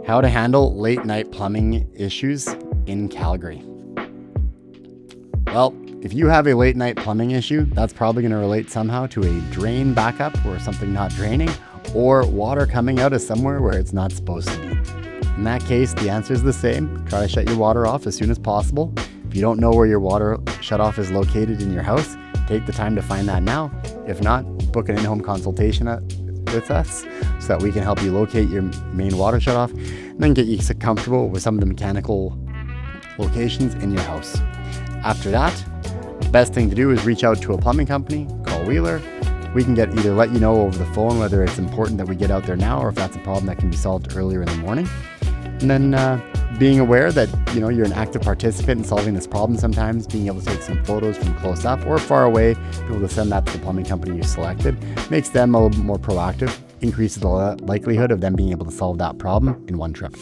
How to handle late night plumbing issues in Calgary. Well, if you have a late night plumbing issue, that's probably going to relate somehow to a drain backup or something not draining, or water coming out of somewhere where it's not supposed to be. In that case, the answer is the same. Try to shut your water off as soon as possible. If you don't know where your water shutoff is located in your house, take the time to find that now. If not, book an in-home consultation with us so that we can help you locate your main water shutoff and then get you comfortable with some of the mechanical locations in your house. After that, the best thing to do is reach out to a plumbing company, call Wiehler. We can either let you know over the phone whether it's important that we get out there now or if that's a problem that can be solved earlier in the morning. And then being aware that you're an active participant in solving this problem sometimes, being able to take some photos from close up or far away, be able to send that to the plumbing company you selected, makes them a little more proactive, increases the likelihood of them being able to solve that problem in one trip.